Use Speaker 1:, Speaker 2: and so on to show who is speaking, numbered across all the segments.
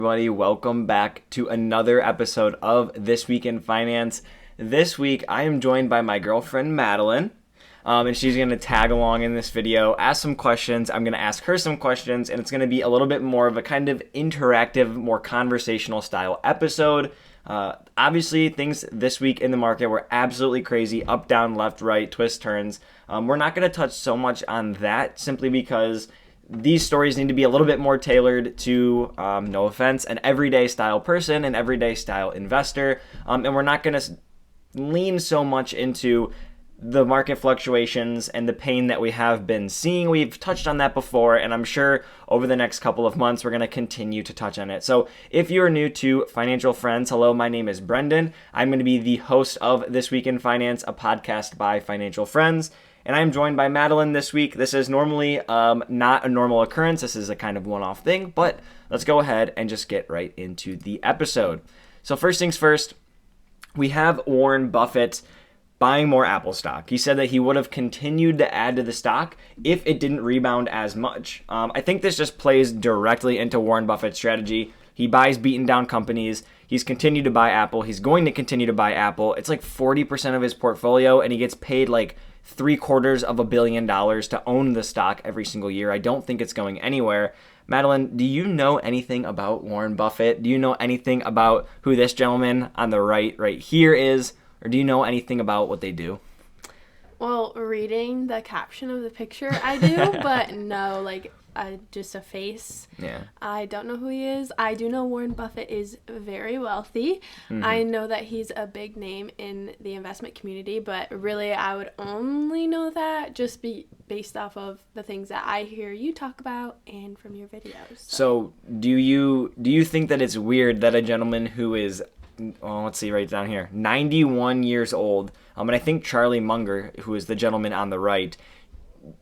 Speaker 1: Everybody, welcome back to another episode of This Week in Finance. This week, I am joined by my girlfriend, Madeline, and she's going to tag along in this video, ask some questions. I'm going to ask her some questions, and it's going to be a little bit more of a kind of interactive, more conversational style episode. Obviously, things this week in the market were absolutely crazy, up, down, left, right, twist, turns. We're not going to touch so much on that simply because these stories need to be a little bit more tailored to, no offense, an everyday style person, an everyday style investor. And we're not going to lean so much into the market fluctuations and the pain that we have been seeing. We've touched on that before, and I'm sure over the next couple of months, we're going to continue to touch on it. So if you're new to Financial Friends, hello, my name is Brendan. I'm going to be the host of This Week in Finance, a podcast by Financial Friends. And I'm joined by Madeline this week. This is normally not a normal occurrence. This is a kind of one-off thing, but let's go ahead and just get right into the episode. So first things first, we have Warren Buffett buying more Apple stock. He said that he would have continued to add to the stock if it didn't rebound as much. I think this just plays directly into Warren Buffett's strategy. He buys beaten down companies. He's continued to buy Apple. He's going to continue to buy Apple. It's like 40% of his portfolio, and he gets paid like $750 million to own the stock every single year. I don't think it's going anywhere. Madeline, do you know anything about Warren Buffett? Do you know anything about who this gentleman on the right here is? Or do you know anything about what they do?
Speaker 2: Well, reading the caption of the picture, I do, but no, just a face.
Speaker 1: Yeah.
Speaker 2: I don't know who he is. I do know Warren Buffett is very wealthy.
Speaker 1: Mm-hmm.
Speaker 2: I know that he's a big name in the investment community, but really I would only know that just based off of the things that I hear you talk about and from your videos.
Speaker 1: So do you think that it's weird that a gentleman who is, well, let's see right down here, 91 years old, and I think Charlie Munger, who is the gentleman on the right,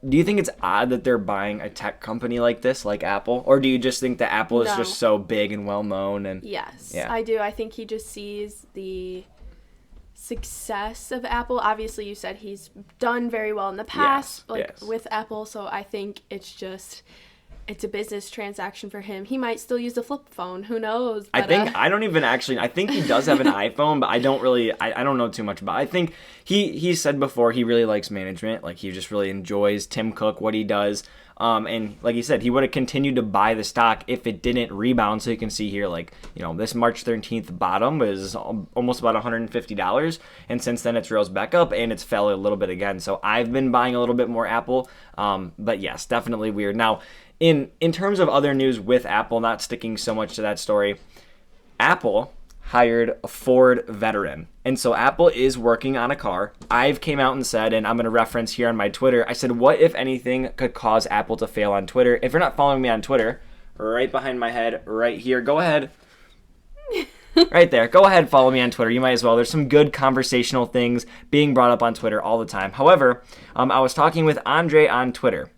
Speaker 1: do you think it's odd that they're buying a tech company like this, like Apple? Or do you just think that Apple is just so big and well-known? And
Speaker 2: yes,
Speaker 1: yeah.
Speaker 2: I do. I think he just sees the success of Apple. Obviously, you said he's done very well in the past, with Apple, so I think it's a business transaction for him. He might still use a flip phone. Who knows? But,
Speaker 1: I think he does have an iPhone, but I don't know too much about it. I think he said before he really likes management. Like, he just really enjoys Tim Cook, what he does. And like he said, he would have continued to buy the stock if it didn't rebound. So you can see here, this March 13th bottom was almost about $150. And since then it's rose back up and it's fell a little bit again. So I've been buying a little bit more Apple. But yes, definitely weird. Now, in terms of other news with Apple, not sticking so much to that story, Apple hired a Ford veteran. And so Apple is working on a car. I've came out and said, and I'm going to reference here on my Twitter, I said, what if anything could cause Apple to fail on Twitter? If you're not following me on Twitter, right behind my head, right here, go ahead. Right there. Go ahead, follow me on Twitter. You might as well. There's some good conversational things being brought up on Twitter all the time. However, I was talking with Andre on Twitter,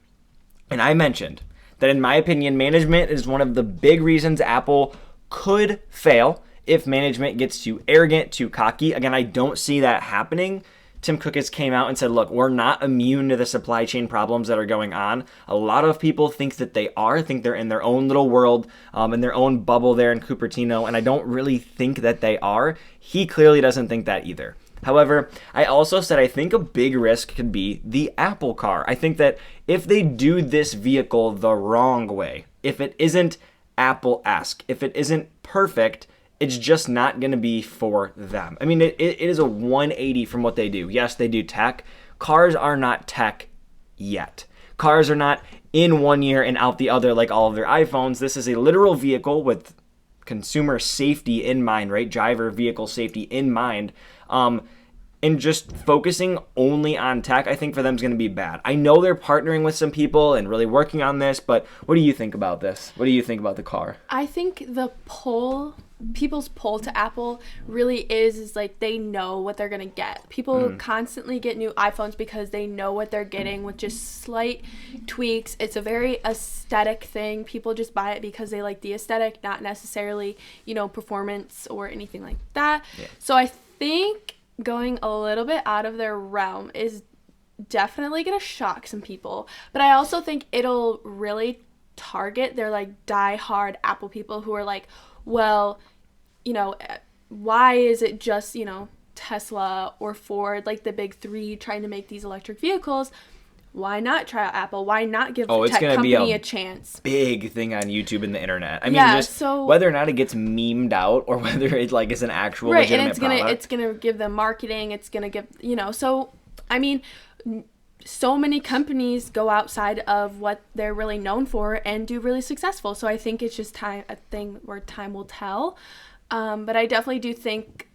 Speaker 1: and I mentioned that in my opinion, management is one of the big reasons Apple could fail if management gets too arrogant, too cocky. Again, I don't see that happening. Tim Cook has came out and said, look, we're not immune to the supply chain problems that are going on. A lot of people think that they are, think they're in their own little world, in their own bubble there in Cupertino, and I don't really think that they are. He clearly doesn't think that either. However, I also said I think a big risk could be the Apple car. I think that if they do this vehicle the wrong way, if it isn't Apple-esque, if it isn't perfect, it's just not going to be for them. I mean, it is a 180 from what they do. Yes, they do tech. Cars are not tech yet. Cars are not in one year and out the other like all of their iPhones. This is a literal vehicle with consumer safety in mind, right? Driver vehicle safety in mind. And just focusing only on tech, I think for them is going to be bad. I know they're partnering with some people and really working on this, but what do you think about this? What do you think about the car?
Speaker 2: I think people's pull to Apple really is like they know what they're going to get. People constantly get new iPhones because they know what they're getting with just slight tweaks. It's a very aesthetic thing. People just buy it because they like the aesthetic, not necessarily, performance or anything like that. Yeah. So I think going a little bit out of their realm is definitely going to shock some people. But I also think it'll really target their die-hard Apple people who are like, well, you know, why is it just, you know, Tesla or Ford, like the big three, trying to make these electric vehicles? Why not try out Apple? Why not give the tech company a chance?
Speaker 1: Big thing on YouTube and the internet. I mean,
Speaker 2: Yeah,
Speaker 1: just
Speaker 2: so
Speaker 1: whether or not it gets memed out or whether it like is an actual
Speaker 2: right,
Speaker 1: legitimate
Speaker 2: and
Speaker 1: product.
Speaker 2: it's gonna give them marketing. It's gonna give, you know. So I mean, so many companies go outside of what they're really known for and do really successful. So I think it's just a thing where time will tell. But I definitely do think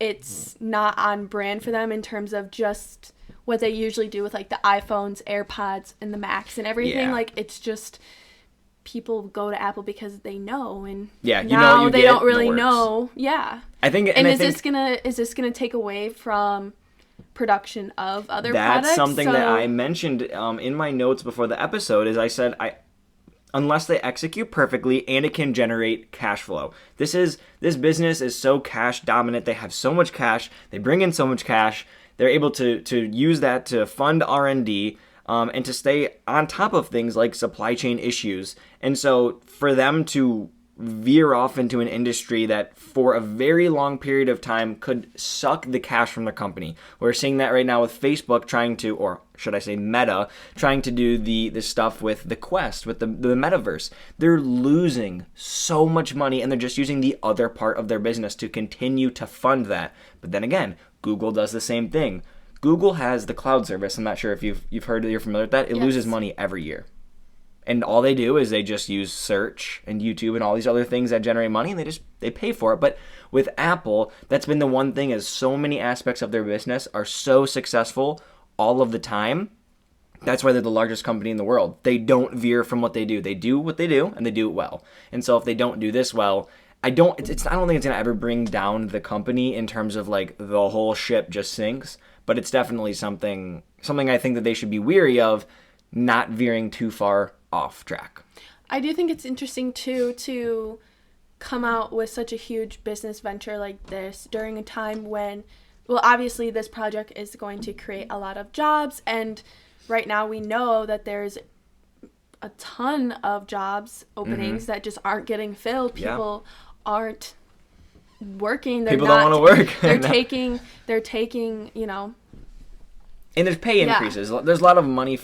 Speaker 2: it's not on brand for them in terms of just what they usually do with like the iPhones, AirPods, and the Macs and everything.
Speaker 1: Yeah.
Speaker 2: Like, it's just people go to Apple because they know, and
Speaker 1: yeah, you
Speaker 2: now
Speaker 1: know what you
Speaker 2: they
Speaker 1: get,
Speaker 2: don't really
Speaker 1: it works.
Speaker 2: know. Yeah.
Speaker 1: I think,
Speaker 2: And is this gonna take away from production of other products?
Speaker 1: That's something that I mentioned in my notes before the episode. Is I said unless they execute perfectly and it can generate cash flow. This business is so cash dominant. They have so much cash. They bring in so much cash. They're able to use that to fund R&D and to stay on top of things like supply chain issues. And so for them to veer off into an industry that for a very long period of time could suck the cash from the company. We're seeing that right now with Facebook trying to, or should I say Meta, trying to do the stuff with the Quest, with the metaverse. They're losing so much money and they're just using the other part of their business to continue to fund that. But then again, Google does the same thing. Google has the cloud service. I'm not sure if you've heard it, you're familiar with that. It loses money every year. And all they do is they just use search and YouTube and all these other things that generate money, and they pay for it. But with Apple, that's been the one thing, is so many aspects of their business are so successful all of the time. That's why they're the largest company in the world. They don't veer from what they do. They do what they do, and they do it well. And so if they don't do this well, I don't think it's gonna ever bring down the company in terms of like the whole ship just sinks. But it's definitely something I think that they should be weary of, not veering too far off track.
Speaker 2: I do think it's interesting too to come out with such a huge business venture like this during a time when, well, obviously this project is going to create a lot of jobs, and right now we know that there's a ton of jobs openings that just aren't getting filled. People aren't working.
Speaker 1: People don't want to work.
Speaker 2: They're taking, you know.
Speaker 1: And there's pay increases. There's a lot of money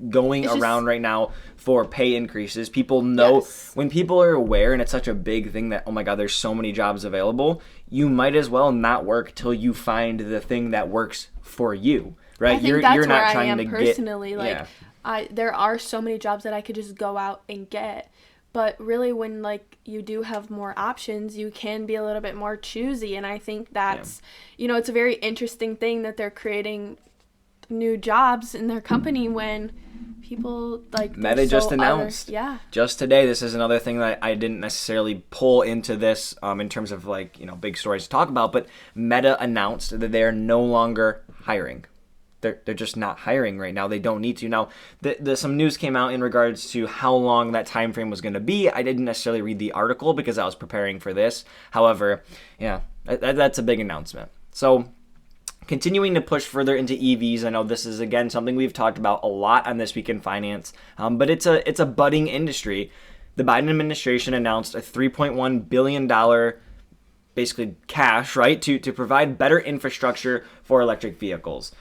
Speaker 1: going around right now for pay increases. People know, when people are aware, and it's such a big thing that, oh my God, there's so many jobs available, you might as well not work till you find the thing that works for you, right?
Speaker 2: I think you're not trying to personally. There are so many jobs that I could just go out and get. But really, when like you do have more options, you can be a little bit more choosy. And I think that's, you know, it's a very interesting thing that they're creating new jobs in their company when people like
Speaker 1: Meta just announced just today. This is another thing that I didn't necessarily pull into this in terms of like, you know, big stories to talk about, but Meta announced that they are no longer hiring. They're just not hiring right now. They don't need to. Now, some news came out in regards to how long that time frame was going to be. I didn't necessarily read the article because I was preparing for this. However, yeah, that's a big announcement. So continuing to push further into EVs, I know this is, again, something we've talked about a lot on This Week in Finance, but it's a budding industry. The Biden administration announced a $3.1 billion basically cash, right, to provide better infrastructure for electric vehicles.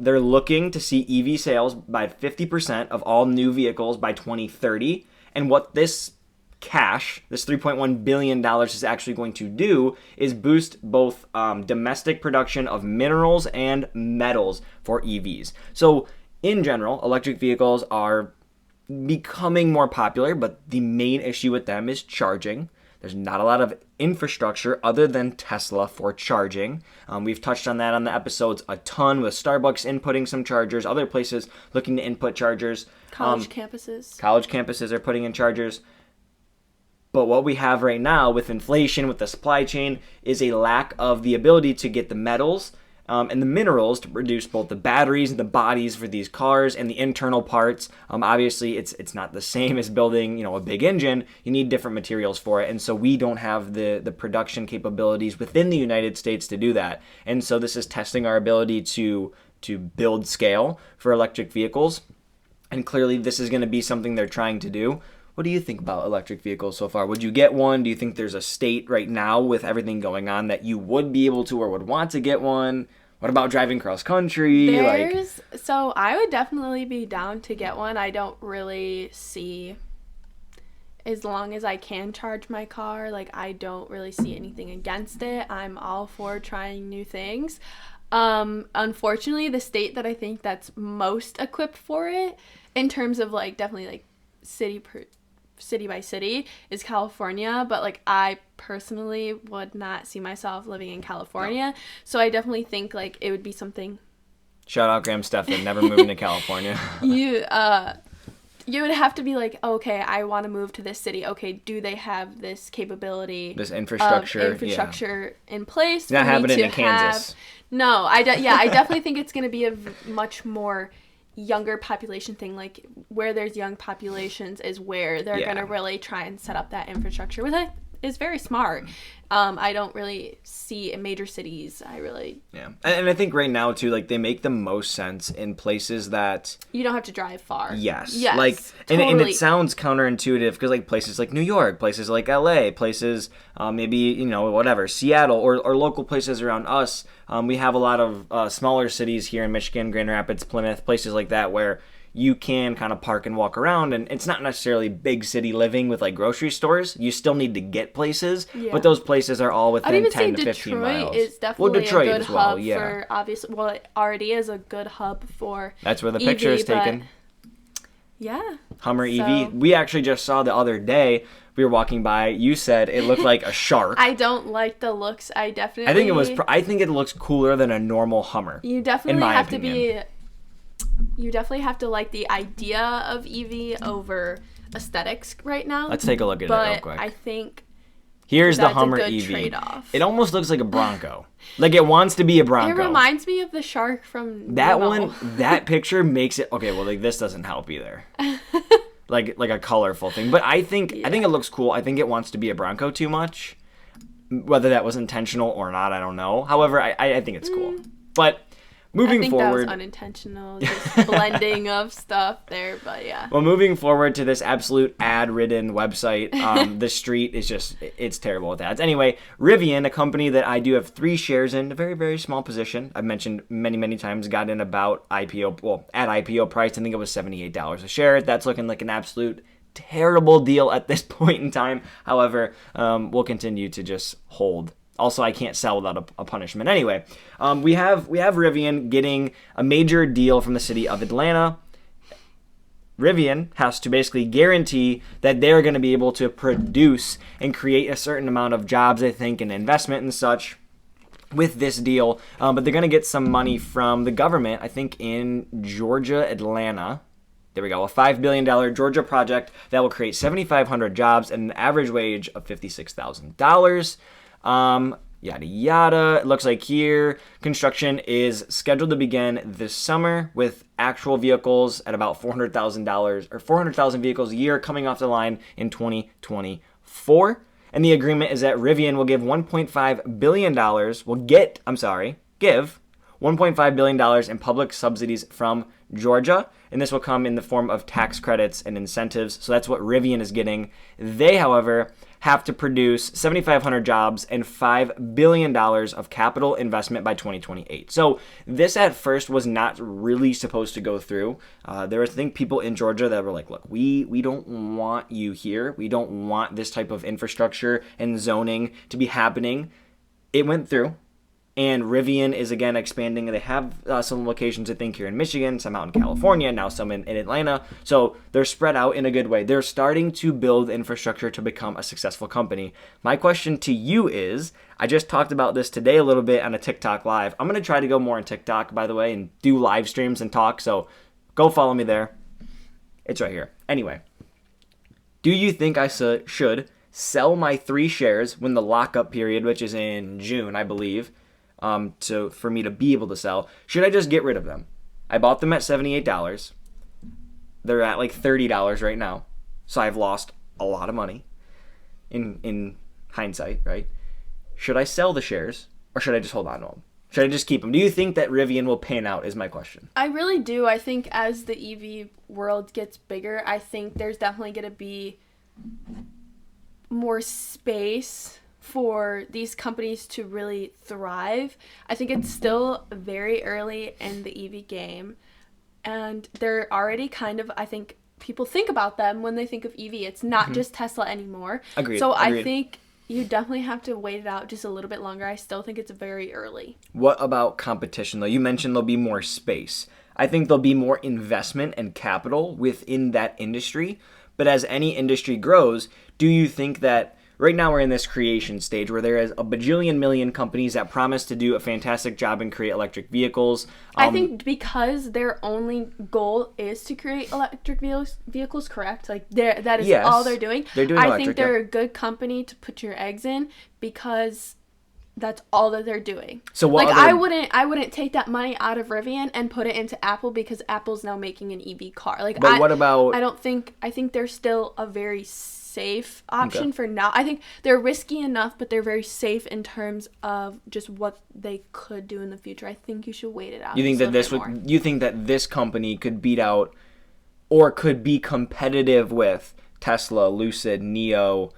Speaker 1: They're looking to see EV sales by 50% of all new vehicles by 2030. And what this cash, this $3.1 billion is actually going to do is boost both domestic production of minerals and metals for EVs. So in general, electric vehicles are becoming more popular, but the main issue with them is charging. There's not a lot of infrastructure other than Tesla for charging. We've touched on that on the episodes a ton, with Starbucks inputting some chargers, other places looking to input chargers.
Speaker 2: College campuses.
Speaker 1: College campuses are putting in chargers. But what we have right now with inflation, with the supply chain, is a lack of the ability to get the metals and the minerals to produce both the batteries and the bodies for these cars and the internal parts. Obviously, it's not the same as building, you know, a big engine. You need different materials for it, and so we don't have the production capabilities within the United States to do that. And so this is testing our ability to build scale for electric vehicles. And clearly, this is going to be something they're trying to do. What do you think about electric vehicles so far? Would you get one? Do you think there's a state right now with everything going on that you would be able to or would want to get one? What about driving cross country?
Speaker 2: So I would definitely be down to get one. I don't really see, as long as I can charge my car, like I don't really see anything against it. I'm all for trying new things. Unfortunately, the state that I think that's most equipped for it in terms of like definitely like city by city is California, but like I personally would not see myself living in California. No. So I definitely think like it would be something.
Speaker 1: Shout out Graham Stephan, never moving to California.
Speaker 2: You would have to be like, okay, I want to move to this city. Okay, do they have this capability?
Speaker 1: This infrastructure
Speaker 2: in place?
Speaker 1: Not happening in Kansas.
Speaker 2: No, I definitely think it's going to be a much more younger population thing. Like where there's young populations is where they're going to really try and set up that infrastructure, which is very smart. I don't really see in major cities.
Speaker 1: And I think right now too, like they make the most sense in places that
Speaker 2: you don't have to drive far.
Speaker 1: Yes.
Speaker 2: Like
Speaker 1: totally. and it sounds counterintuitive because like places like New York, places like LA, places maybe whatever, Seattle or local places around us. We have a lot of smaller cities here in Michigan, Grand Rapids, Plymouth, places like that where you can kind of park and walk around, and it's not necessarily big city living with like grocery stores. You still need to get places, but those places are all within 10 to 15 miles.
Speaker 2: Detroit is definitely a good hub for obviously. Well, it already is a good hub for.
Speaker 1: That's where the picture is taken.
Speaker 2: Yeah.
Speaker 1: Hummer EV. We actually just saw the other day. We were walking by. You said it looked like a shark.
Speaker 2: I don't like the looks. I think
Speaker 1: it looks cooler than a normal Hummer.
Speaker 2: You definitely have to be. You definitely have to like the idea of EV over aesthetics right now.
Speaker 1: Let's take a look at it real quick.
Speaker 2: But I think
Speaker 1: here's the Hummer EV.
Speaker 2: Trade-off.
Speaker 1: It almost looks like a Bronco. Like it wants to be a Bronco.
Speaker 2: It reminds me of the shark from
Speaker 1: that
Speaker 2: Nemo.
Speaker 1: one. That picture makes it okay. Well, like this doesn't help either. like a colorful thing, but I think it looks cool. I think it wants to be a Bronco too much. Whether that was intentional or not, I don't know. However, I think it's cool. But moving forward,
Speaker 2: that was unintentional, just blending of stuff there, but yeah.
Speaker 1: Well, moving forward to this absolute ad-ridden website, the street is it's terrible with ads. Anyway, Rivian, a company that I do have 3 shares in, a very, very small position. I've mentioned many, many times, got in about at IPO price, I think it was $78 a share. That's looking like an absolute terrible deal at this point in time. However, we'll continue to just hold. Also, I can't sell without a punishment. Anyway, we have Rivian getting a major deal from the city of Atlanta. Rivian has to basically guarantee that they're going to be able to produce and create a certain amount of jobs, I think, and investment and such with this deal. But they're going to get some money from the government, I think, in Georgia, Atlanta. There we go, a $5 billion Georgia project that will create 7,500 jobs and an average wage of $56,000. Yada yada. It looks like here construction is scheduled to begin this summer with actual vehicles at about $400,000 or 400,000 vehicles a year coming off the line in 2024. And the agreement is that Rivian will give $1.5 billion, give $1.5 billion in public subsidies from Georgia, and this will come in the form of tax credits and incentives. So that's what Rivian is getting. They, however, have to produce 7,500 jobs and $5 billion of capital investment by 2028. So this at first was not really supposed to go through. There were, I think, people in Georgia that were like, look, we don't want you here. We don't want this type of infrastructure and zoning to be happening. It went through. And Rivian is, again, expanding. They have some locations, I think, here in Michigan, some out in California, now some in Atlanta. So they're spread out in a good way. They're starting to build infrastructure to become a successful company. My question to you is, I just talked about this today a little bit on a TikTok live. I'm going to try to go more on TikTok, by the way, and do live streams and talk. So go follow me there. It's right here. Anyway, do you think I should sell my 3 shares when the lockup period, which is in June, I believe, for me to be able to sell? Should I just get rid of them? I bought them at $78. They're at like $30 right now. So I've lost a lot of money in hindsight, right? Should I sell the shares or should I just hold on to them? Should I just keep them? Do you think that Rivian will pan out is my question.
Speaker 2: I really do. I think as the EV world gets bigger, I think there's definitely going to be more space for these companies to really thrive. I think it's still very early in the EV game, and they're already kind of, I think, people think about them when they think of EV. It's not just Tesla anymore.
Speaker 1: Agreed.
Speaker 2: So
Speaker 1: Agreed.
Speaker 2: I think you definitely have to wait it out just a little bit longer. I still think it's very early.
Speaker 1: What about competition, though? You mentioned there'll be more space. I think there'll be more investment and capital within that industry. But as any industry grows, do you think that right now we're in this creation stage where there is a bajillion million companies that promise to do a fantastic job and create electric vehicles?
Speaker 2: I think because their only goal is to create electric vehicles, correct? Like that is all they're doing.
Speaker 1: They're doing
Speaker 2: I
Speaker 1: electric,
Speaker 2: think they're a good company to put your eggs in because that's all that they're doing.
Speaker 1: So what
Speaker 2: like I wouldn't take that money out of Rivian and put it into Apple because Apple's now making an EV car. Like
Speaker 1: But what about
Speaker 2: I think they're still a very safe option for now. I think they're risky enough, but they're very safe in terms of just what they could do in the future. I think you should wait it out.
Speaker 1: You think that you think that this company could beat out or could be competitive with Tesla, Lucid, Neo,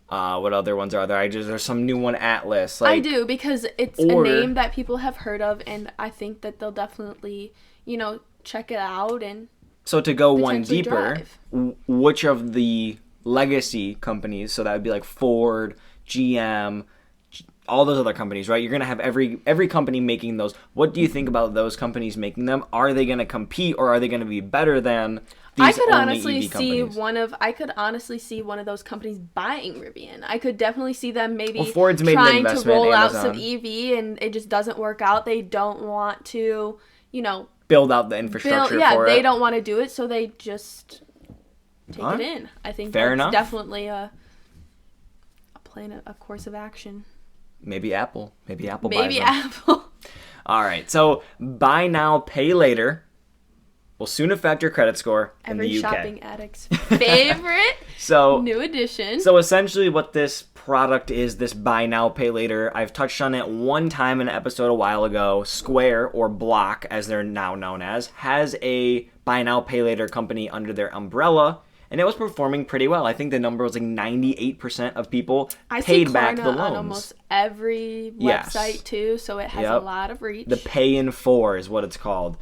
Speaker 1: what other ones are there? There's some new one, Atlas.
Speaker 2: I do, because it's a name that people have heard of, and I think that they'll definitely, check it out and
Speaker 1: so to go one deeper,
Speaker 2: drive.
Speaker 1: Which of the legacy companies, so that would be like Ford, GM, all those other companies, right? You're going to have every company making those. What do you think about those companies making them? Are they going to compete, or are they going to be better than these
Speaker 2: I could
Speaker 1: only
Speaker 2: honestly
Speaker 1: EV companies?
Speaker 2: see one of those companies buying Rivian. I could definitely see them maybe
Speaker 1: Ford's made an
Speaker 2: trying to
Speaker 1: investment,
Speaker 2: roll out
Speaker 1: Amazon.
Speaker 2: some EV and it just doesn't work out. They don't want to,
Speaker 1: build out the infrastructure for it.
Speaker 2: they don't want to do it, so they just take it in. I think
Speaker 1: Fair
Speaker 2: that's
Speaker 1: enough.
Speaker 2: definitely a plan, a course of action.
Speaker 1: Maybe Apple. Maybe Apple buys
Speaker 2: Maybe
Speaker 1: them.
Speaker 2: Apple.
Speaker 1: All right. So buy now, pay later will soon affect your credit score in
Speaker 2: Every
Speaker 1: the UK.
Speaker 2: shopping addict's favorite new addition.
Speaker 1: So essentially what this product is, this buy now, pay later, I've touched on it one time in an episode a while ago. Square, or Block as they're now known as, has a buy now, pay later company under their umbrella. And it was performing pretty well. I think the number was like 98% of people paid back the loans.
Speaker 2: On almost every website too, so it has a lot of reach.
Speaker 1: The pay in 4 is what it's called.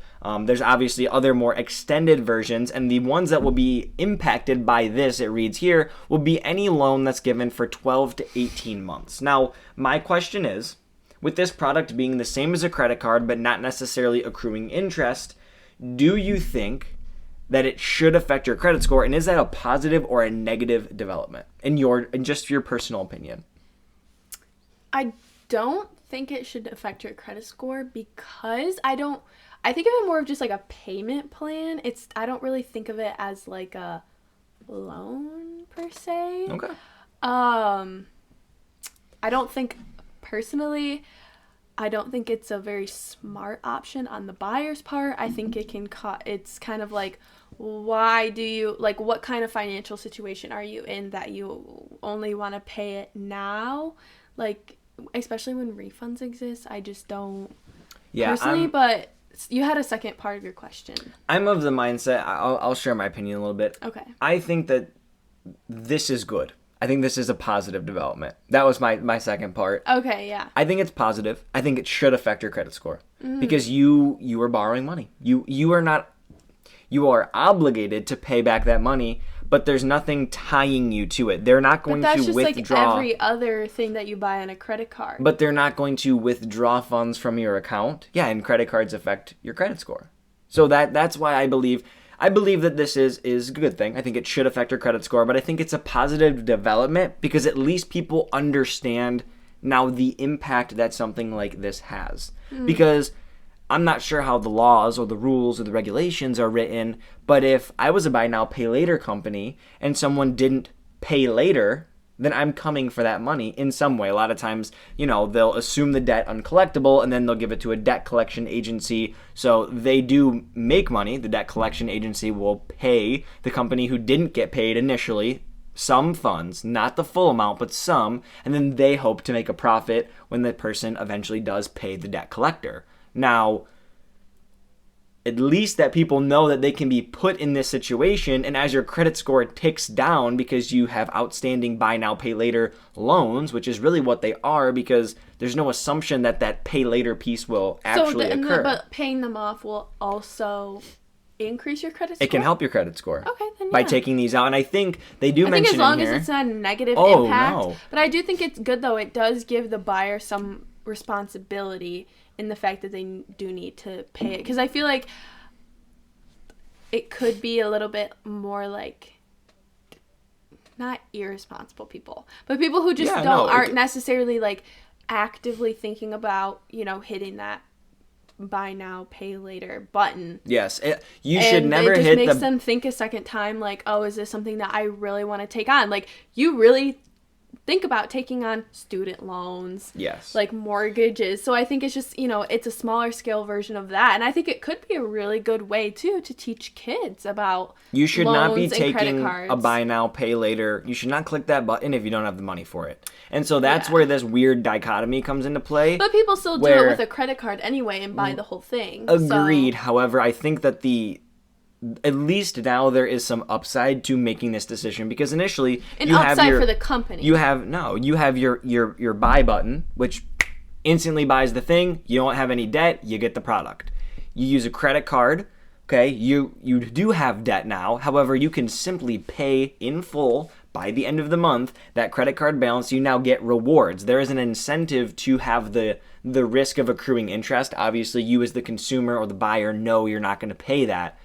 Speaker 1: There's obviously other more extended versions, and the ones that will be impacted by this, it reads here, will be any loan that's given for 12 to 18 months. Now, my question is, with this product being the same as a credit card but not necessarily accruing interest, do you think that it should affect your credit score, and is that a positive or a negative development in just your personal opinion?
Speaker 2: I don't think it should affect your credit score because I think of it more of just like a payment plan. I don't really think of it as like a loan per se.
Speaker 1: Okay.
Speaker 2: I don't think it's a very smart option on the buyer's part. I think it's kind of like, what kind of financial situation are you in that you only want to pay it now? Like, especially when refunds exist, I just don't personally, but you had a second part of your question.
Speaker 1: I'm of the mindset, I'll share my opinion a little bit.
Speaker 2: Okay.
Speaker 1: I think that this is good. I think this is a positive development. That was my second part.
Speaker 2: Okay, yeah.
Speaker 1: I think it's positive. I think it should affect your credit score because you are borrowing money. You are obligated to pay back that money, but there's nothing tying you to it. They're not going to withdraw.
Speaker 2: But that's just like every other thing that you buy on a credit card.
Speaker 1: But they're not going to withdraw funds from your account. Yeah, and credit cards affect your credit score. So that's why I believe that this is a good thing. I think it should affect your credit score, but I think it's a positive development because at least people understand now the impact that something like this has. Because I'm not sure how the laws or the rules or the regulations are written, but if I was a buy now, pay later company and someone didn't pay later, then I'm coming for that money in some way. A lot of times, they'll assume the debt uncollectible and then they'll give it to a debt collection agency. So they do make money. The debt collection agency will pay the company who didn't get paid initially some funds, not the full amount, but some, and then they hope to make a profit when the person eventually does pay the debt collector. Now, at least that people know that they can be put in this situation, and as your credit score ticks down because you have outstanding buy now, pay later loans, which is really what they are, because there's no assumption that that pay later piece will actually occur.
Speaker 2: But paying them off will also increase your credit score?
Speaker 1: It can help your credit score.
Speaker 2: Okay, then
Speaker 1: by taking these out. And I think they do mention in here. I think
Speaker 2: as long as it's not a negative impact.
Speaker 1: No.
Speaker 2: But I do think it's good, though. It does give the buyer some responsibility in the fact that they do need to pay it. Because I feel like it could be a little bit more like, not irresponsible people, but people who just aren't necessarily like actively thinking about, hitting that buy now, pay later button.
Speaker 1: Yes. You should never hit the...
Speaker 2: It just makes them think a second time, like, oh, is this something that I really want to take on? Like, you really think about taking on student loans.
Speaker 1: Yes.
Speaker 2: Like, mortgages. So I think it's just, it's a smaller scale version of that. And I think it could be a really good way, too, to teach kids about
Speaker 1: You should not be taking a buy now, pay later. You should not click that button if you don't have the money for it. And so that's where this weird dichotomy comes into play.
Speaker 2: But people still do it with a credit card anyway and buy the whole thing.
Speaker 1: Agreed. So. However, I think that at least now there is some upside to making this decision, because initially
Speaker 2: for the company.
Speaker 1: You have your buy button, which instantly buys the thing. You don't have any debt, you get the product. You use a credit card, okay? You do have debt now. However, you can simply pay in full by the end of the month that credit card balance. You now get rewards. There is an incentive to have the risk of accruing interest. Obviously, you as the consumer or the buyer know you're not going to pay that.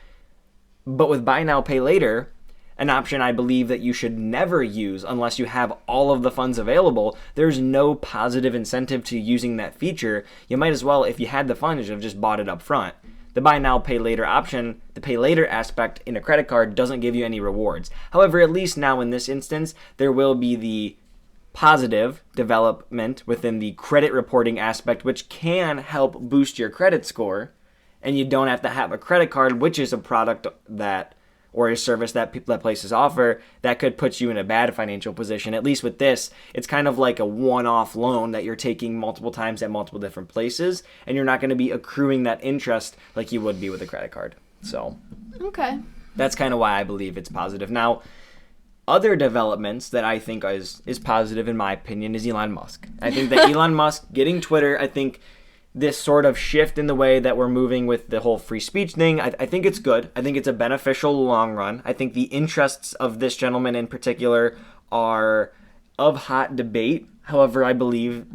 Speaker 1: But with buy now, pay later, an option I believe that you should never use unless you have all of the funds available, there's no positive incentive to using that feature. You might as well, if you had the funds, have just bought it up front. The buy now, pay later option, the pay later aspect in a credit card doesn't give you any rewards. However, at least now in this instance, there will be the positive development within the credit reporting aspect, which can help boost your credit score. And you don't have to have a credit card, which is a product or a service that places offer that could put you in a bad financial position. At least with this, it's kind of like a one-off loan that you're taking multiple times at multiple different places, and you're not going to be accruing that interest like you would be with a credit card. So,
Speaker 2: okay,
Speaker 1: that's kind of why I believe it's positive. Now, other developments that I think is positive in my opinion is Elon Musk. I think that Elon Musk getting Twitter, I think this sort of shift in the way that we're moving with the whole free speech thing, I think it's good. I think it's a beneficial long run. I think the interests of this gentleman in particular are of hot debate. However, I believe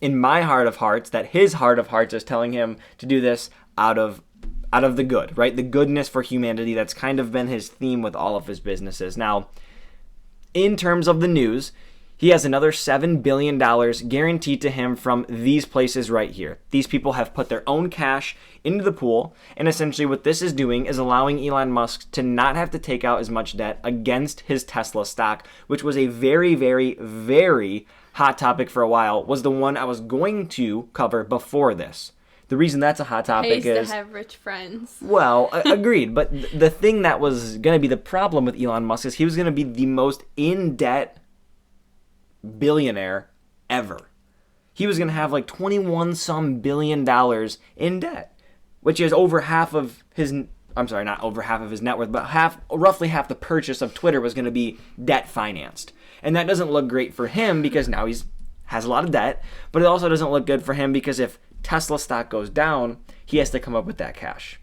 Speaker 1: in my heart of hearts that his heart of hearts is telling him to do this out of the good, right? The goodness for humanity. That's kind of been his theme with all of his businesses. Now, in terms of the news, he has another $7 billion guaranteed to him from these places right here. These people have put their own cash into the pool, and essentially what this is doing is allowing Elon Musk to not have to take out as much debt against his Tesla stock, which was a very, very, very hot topic for a while, was the one I was going to cover before this. The reason that's a hot topic is
Speaker 2: to have rich friends.
Speaker 1: Well, agreed. But the thing that was going to be the problem with Elon Musk is he was going to be the most in-debt billionaire ever. He was going to have like 21 some billion dollars in debt, which is over half of his, I'm sorry, not over half of his net worth, but roughly half the purchase of Twitter was going to be debt financed. And that doesn't look great for him because now has a lot of debt, but it also doesn't look good for him because if Tesla stock goes down, he has to come up with that cash.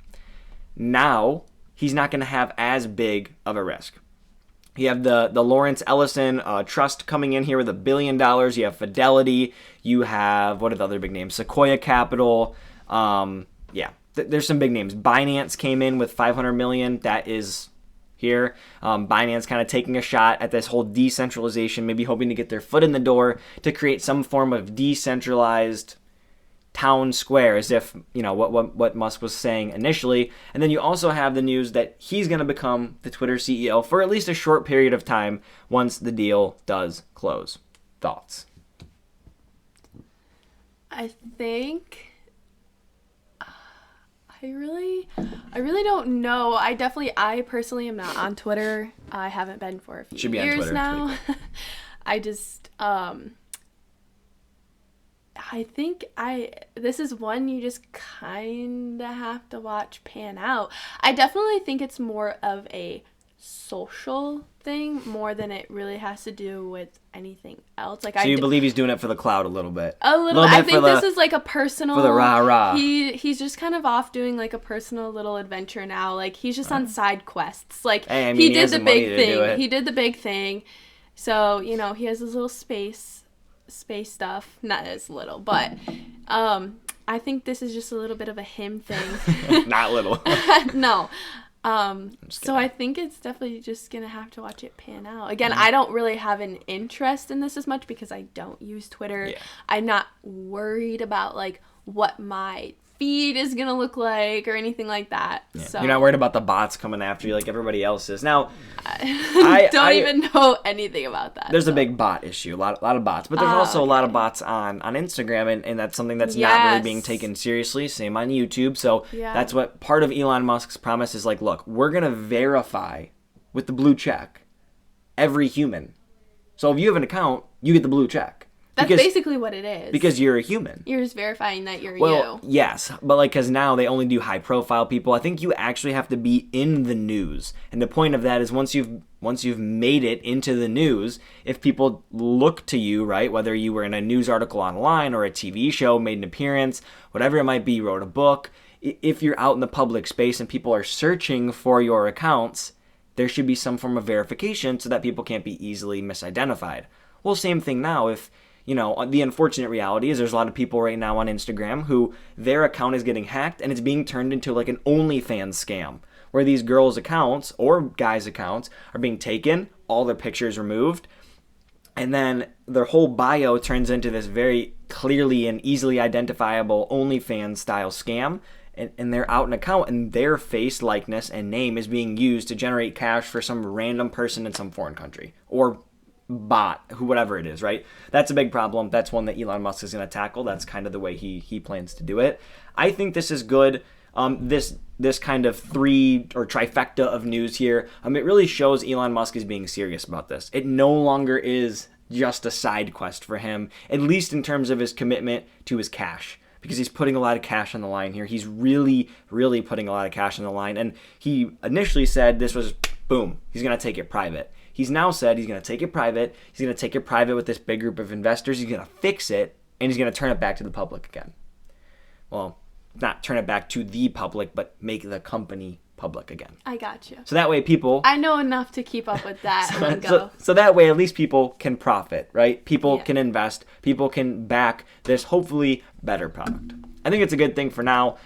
Speaker 1: Now, he's not going to have as big of a risk. You have the Lawrence Ellison Trust coming in here with $1 billion. You have Fidelity. You have, what are the other big names? Sequoia Capital. There's some big names. Binance came in with $500 million. That is here. Binance kind of taking a shot at this whole decentralization, maybe hoping to get their foot in the door to create some form of decentralized town square, as if, what Musk was saying initially. And then you also have the news that he's going to become the Twitter CEO for at least a short period of time once the deal does close. Thoughts?
Speaker 2: I think I really don't know. I personally am not on Twitter. I haven't been for a few
Speaker 1: Should be on
Speaker 2: years
Speaker 1: Twitter.
Speaker 2: now. I just, I think this is one you just kind of have to watch pan out. I definitely think it's more of a social thing more than it really has to do with anything else. Like,
Speaker 1: So you believe he's doing it for the clout a little bit?
Speaker 2: A little bit. I think this is like a personal.
Speaker 1: For the rah-rah.
Speaker 2: He's just kind of off doing like a personal little adventure now. Like, he's just on side quests. Like,
Speaker 1: Hey, I mean,
Speaker 2: he
Speaker 1: he
Speaker 2: did
Speaker 1: has
Speaker 2: the
Speaker 1: the money
Speaker 2: big
Speaker 1: to do
Speaker 2: thing.
Speaker 1: it.
Speaker 2: He did the big thing. So, you know, he has his little space stuff. Not as little, but I think this is just a little bit of a him thing.
Speaker 1: Not little.
Speaker 2: No. So I think it's definitely just gonna have to watch it pan out. Again, I don't really have an interest in this as much because I don't use Twitter.
Speaker 1: Yeah.
Speaker 2: I'm not worried about like what my feed is gonna look like or anything like that.
Speaker 1: Yeah.
Speaker 2: So
Speaker 1: You're not worried about the bots coming after you like everybody else is. Now,
Speaker 2: I don't even know anything about that.
Speaker 1: There's a big bot issue, a lot of bots, but there's also a lot of bots on Instagram, and that's something that's not really being taken seriously. Same on YouTube. So that's what part of Elon Musk's promise is like. Look, we're gonna verify with the blue check every human. So if you have an account, you get the blue check.
Speaker 2: That's basically what it is.
Speaker 1: Because you're a human.
Speaker 2: You're just verifying that you're
Speaker 1: Well,
Speaker 2: you.
Speaker 1: yes, but like, because now they only do high-profile people. I think you actually have to be in the news, and the point of that is once you've made it into the news, if people look to you, right, whether you were in a news article online or a TV show, made an appearance, whatever it might be, wrote a book, if you're out in the public space and people are searching for your accounts, there should be some form of verification so that people can't be easily misidentified. Well, same thing now. If you know, the unfortunate reality is there's a lot of people right now on Instagram who their account is getting hacked and it's being turned into like an OnlyFans scam where these girls' accounts or guys' accounts are being taken, all their pictures removed, and then their whole bio turns into this very clearly and easily identifiable OnlyFans style scam. And they're out an account and their face, likeness, and name is being used to generate cash for some random person in some foreign country or bot, whatever it is, right? That's a big problem. That's one that Elon Musk is going to tackle. That's kind of the way he plans to do it. I think this is good. This kind of three or trifecta of news here, it really shows Elon Musk is being serious about this. It no longer is just a side quest for him, at least in terms of his commitment to his cash, because he's putting a lot of cash on the line here. He's really, really putting a lot of cash on the line. And he initially said this was, boom, he's going to take it private. He's now said he's going to take it private. He's going to take it private with this big group of investors. He's going to fix it, and he's going to turn it back to the public again. Well, not turn it back to the public, but make the company public again.
Speaker 2: I got you.
Speaker 1: So that way people...
Speaker 2: I know enough to keep up with that lingo.
Speaker 1: So that way at least people can profit, right? People can invest. People can back this hopefully better product. I think it's a good thing for now.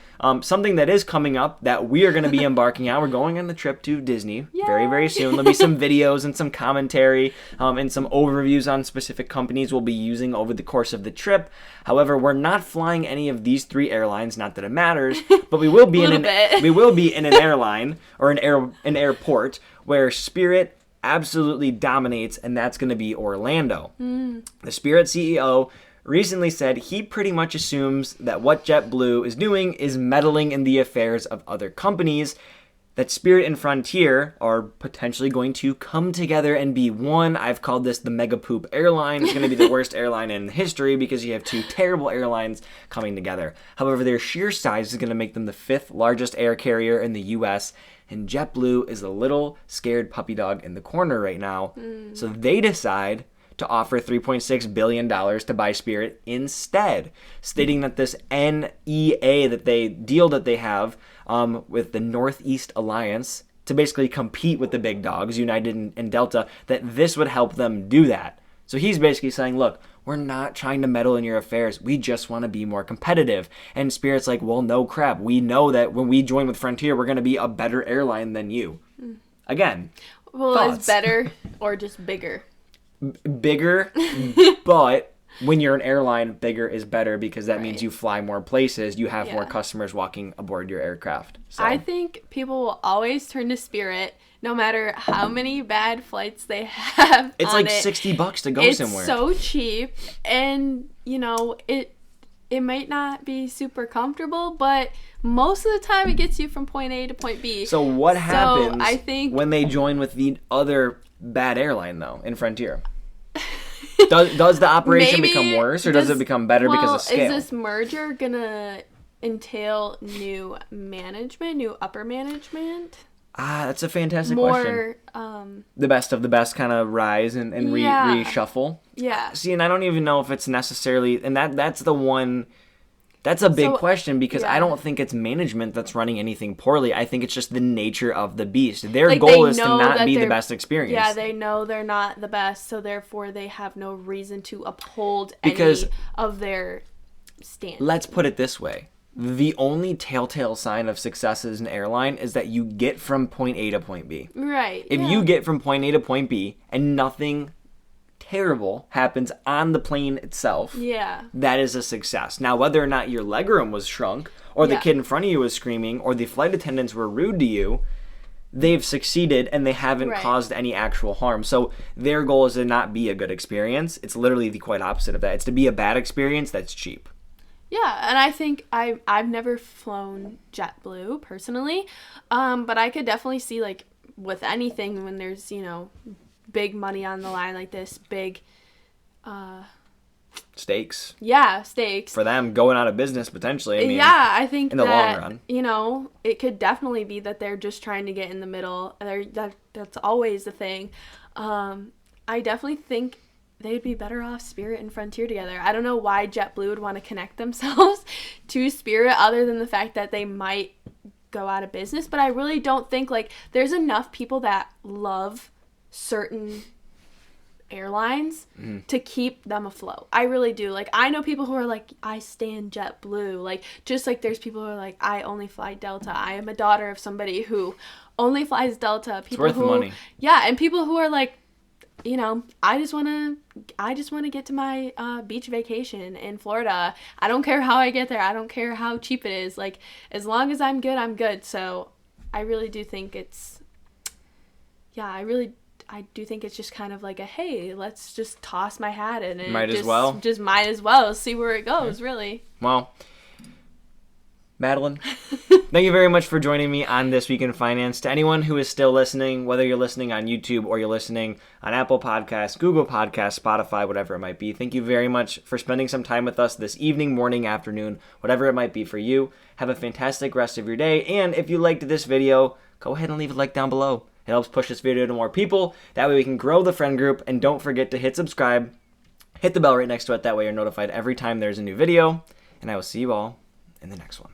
Speaker 1: Something that is coming up that we are going to be embarking on. We're going on the trip to Disney very, very soon. There'll be some videos and some commentary and some overviews on specific companies we'll be using over the course of the trip. However, we're not flying any of these three airlines. Not that it matters, but we will be in an airline or an airport where Spirit absolutely dominates, and that's going to be Orlando. The Spirit CEO recently said he pretty much assumes that what JetBlue is doing is meddling in the affairs of other companies, that Spirit and Frontier are potentially going to come together and be one. I've called this the mega poop airline. It's going to be the worst airline in history because you have two terrible airlines coming together. However, their sheer size is going to make them the fifth largest air carrier in the U.S., and JetBlue is a little scared puppy dog in the corner right now. So they decide to offer $3.6 billion to buy Spirit instead, stating that this NEA deal that they have with the Northeast Alliance to basically compete with the big dogs, United and Delta, that this would help them do that. So he's basically saying, look, we're not trying to meddle in your affairs. We just want to be more competitive. And Spirit's like, well, no crap. We know that when we join with Frontier, we're going to be a better airline than you. Again,
Speaker 2: well, is better or just bigger?
Speaker 1: Bigger, but when you're an airline, bigger is better because that means you fly more places. You have more customers walking aboard your aircraft. So.
Speaker 2: I think people will always turn to Spirit no matter how many bad flights they have.
Speaker 1: It's like $60 to go somewhere.
Speaker 2: It's so cheap, and you know it might not be super comfortable, but most of the time it gets you from point A to point B.
Speaker 1: So what happens
Speaker 2: I think
Speaker 1: when they join with the other bad airline, though, in Frontier? Does the operation become worse, or does it become better because of scale?
Speaker 2: Is this merger going to entail new management, new upper management?
Speaker 1: That's a fantastic question. The best of the best kind of rise and reshuffle.
Speaker 2: Yeah.
Speaker 1: See, and I don't even know if it's necessarily, and that's the one, that's a big question, because I don't think it's management that's running anything poorly. I think it's just the nature of the beast. Their goal is to not be the best experience.
Speaker 2: Yeah, they know they're not the best, so therefore they have no reason to uphold any of their standards.
Speaker 1: Let's put it this way. The only telltale sign of success as an airline is that you get from point A to point B.
Speaker 2: Right.
Speaker 1: If you get from point A to point B and nothing terrible happens on the plane itself, that is a success. Now, whether or not your legroom was shrunk, or the kid in front of you was screaming, or the flight attendants were rude to you, they've succeeded and they haven't caused any actual harm. So their goal is to not be a good experience. It's literally the quite opposite of that. It's to be a bad experience that's cheap.
Speaker 2: Yeah, and I think I've never flown JetBlue personally, but I could definitely see, like, with anything when there's, big money on the line like this, big
Speaker 1: stakes.
Speaker 2: Yeah, stakes.
Speaker 1: For them going out of business potentially. I mean,
Speaker 2: I think
Speaker 1: in the long run,
Speaker 2: it could definitely be that they're just trying to get in the middle. That's always the thing. I definitely think they'd be better off Spirit and Frontier together. I don't know why JetBlue would want to connect themselves to Spirit other than the fact that they might go out of business. But I really don't think, like, there's enough people that love certain airlines to keep them afloat. I really do. Like, I know people who are like, I stan JetBlue. Like, just like there's people who are like, I only fly Delta. I am a daughter of somebody who only flies Delta. People
Speaker 1: it's worth the money.
Speaker 2: Yeah, and people who are like, I just want to get to my beach vacation in Florida. I don't care how I get there. I don't care how cheap it is. Like, as long as I'm good, I'm good. So I really do think I do think it's just kind of like a, hey, let's just toss my hat in and
Speaker 1: might as well
Speaker 2: see where it goes, really.
Speaker 1: Well, Madeline, thank you very much for joining me on This Week in Finance. To anyone who is still listening, whether you're listening on YouTube or you're listening on Apple Podcasts, Google Podcasts, Spotify, whatever it might be, thank you very much for spending some time with us this evening, morning, afternoon, whatever it might be for you. Have a fantastic rest of your day. And if you liked this video, go ahead and leave a like down below. It helps push this video to more people. That way we can grow the friend group. And don't forget to hit subscribe. Hit the bell right next to it. That way you're notified every time there's a new video. And I will see you all in the next one.